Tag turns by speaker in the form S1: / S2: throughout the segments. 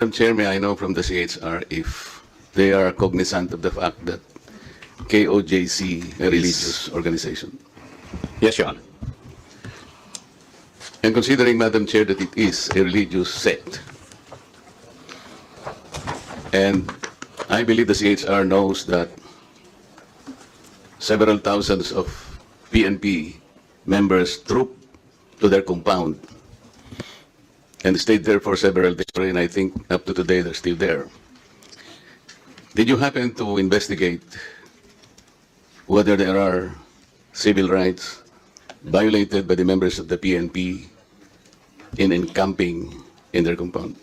S1: Madam Chair, may I know from the CHR if they are cognizant of the fact that KOJC a religious organization?
S2: Yes, Your Honor.
S1: And considering, Madam Chair, that it is a religious sect, and I believe the CHR knows that several thousands of PNP members trooped to their compound and stayed there for several days, and I think up to today they're still there. Did you happen to investigate whether there are civil rights violated by the members of the PNP in encamping in their compound?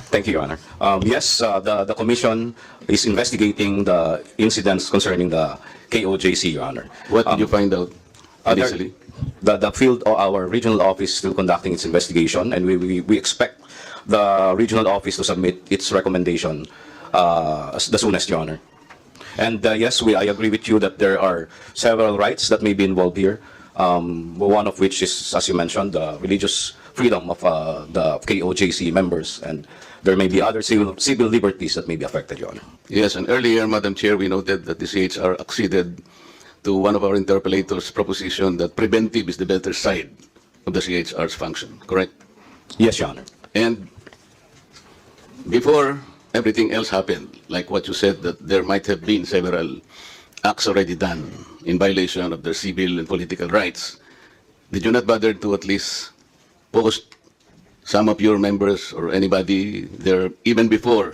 S2: Thank you, Your Honor. Yes, the Commission is investigating the incidents concerning the KOJC, Your Honor.
S1: What did you find out initially?
S2: The field or our regional office is still conducting its investigation, and we expect the regional office to submit its recommendation the soonest, Your Honor. And yes, I agree with you that there are several rights that may be involved here. One of which is, as you mentioned, the religious freedom of the KOJC members, and there may be other civil liberties that may be affected, Your Honor.
S1: Yes, and earlier, Madam Chair, we noted that the CHR acceded to one of our interpellators' proposition that preventive is the better side of the CHR's function, correct?
S2: Yes, Your Honor.
S1: And before everything else happened, like what you said, that there might have been several acts already done in violation of their civil and political rights, did you not bother to at least post some of your members or anybody there even before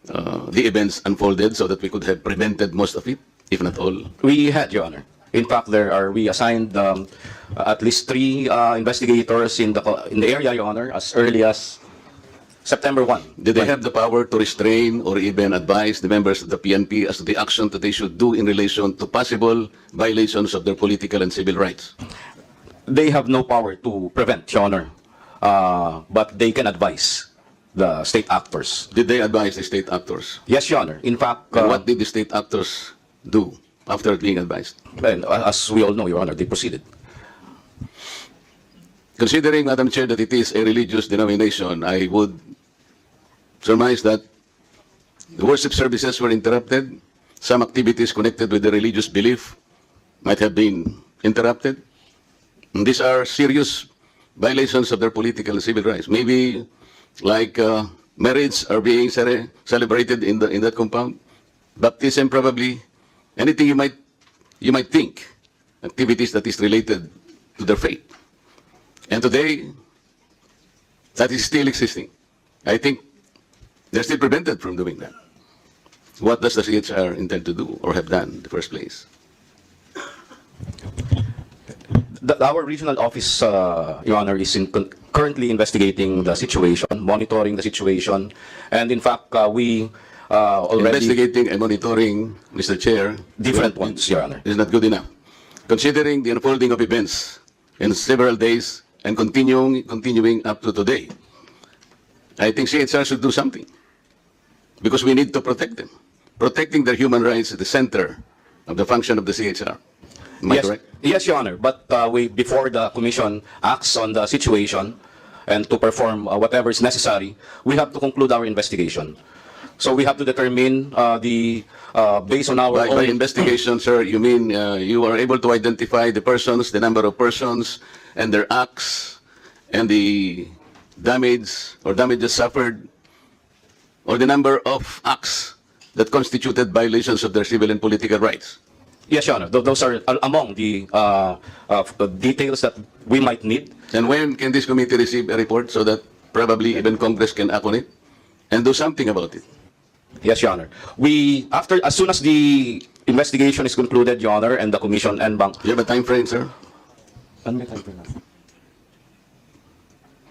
S1: the events unfolded so that we could have prevented most of it, if not all?
S2: We had, Your Honor. In fact, we assigned at least 3 investigators in the area, Your Honor, as early as September 1.
S1: Did they have the power to restrain or even advise the members of the PNP as to the action that they should do in relation to possible violations of their political and civil rights?
S2: They have no power to prevent, Your Honor, but they can advise the state actors.
S1: Did they advise the state actors?
S2: Yes, Your Honor. In fact,
S1: And what did the state actors do after being advised?
S2: and, as we all know, Your Honor, they proceeded.
S1: Considering, Madam Chair, that it is a religious denomination, I would surmise that the worship services were interrupted. Some activities connected with the religious belief might have been interrupted. And these are serious violations of their political and civil rights. Maybe like marriage are being celebrated in that compound. Baptism, probably. Anything you might think. Activities that is related to their faith. And today, that is still existing. I think they're still prevented from doing that. What does the CHR intend to do or have done in the first place?
S2: Our regional office, Your Honor, is currently investigating the situation, monitoring the situation, and in fact, we already
S1: Investigating and monitoring, Mr. Chair,
S2: different ones, Your Honor.
S1: is not good enough. Considering the unfolding of events in several days and continuing up to today, I think CHR should do something because we need to protect them. Protecting their human rights is the center of the function of the CHR. Am I
S2: Yes,
S1: correct?
S2: yes, Your Honor. But before the Commission acts on the situation and to perform whatever is necessary, we have to conclude our investigation. So we have to determine based on our
S1: By
S2: own
S1: investigation, sir, you mean you are able to identify the persons, the number of persons, and their acts, and the damage or damages suffered, or the number of acts that constituted violations of their civil and political rights?
S2: Yes, Your Honor. Those are among the details that we might need.
S1: And when can this committee receive a report so that probably even Congress can act on it and do something about it?
S2: Yes, Your Honor. As soon as the investigation is concluded, Your Honor, and the Commission and Bank.
S1: Do you have a time frame, sir?
S2: Ano may time frame na?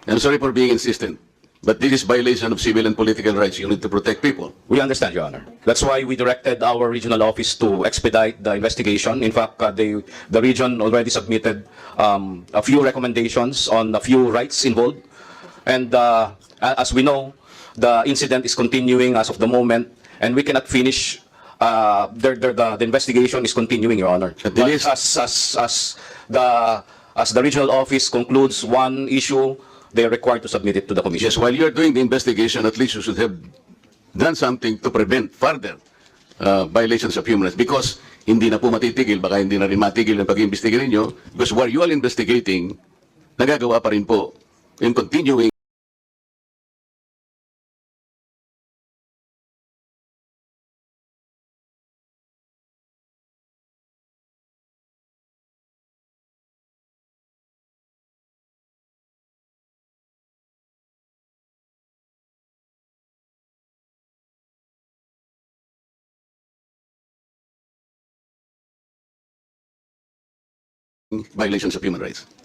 S1: I'm sorry for being insistent, but this is violation of civil and political rights. You need to protect people.
S2: We understand, Your Honor. That's why we directed our regional office to expedite the investigation. In fact, the region already submitted a few recommendations on a few rights involved. And as we know, the incident is continuing as of the moment, and we cannot finish. The investigation is continuing, Your Honor.
S1: At the
S2: But
S1: least-
S2: as the regional office concludes one issue, they are required to submit it to the commission.
S1: Yes, while you're doing the investigation, at least you should have done something to prevent further violations of human rights. Because hindi na po matitigil, baka hindi na rin matigil ang pag-iimbestiga ninyo. Because while you are investigating, nagagawa pa rin po in continuing violations of human rights.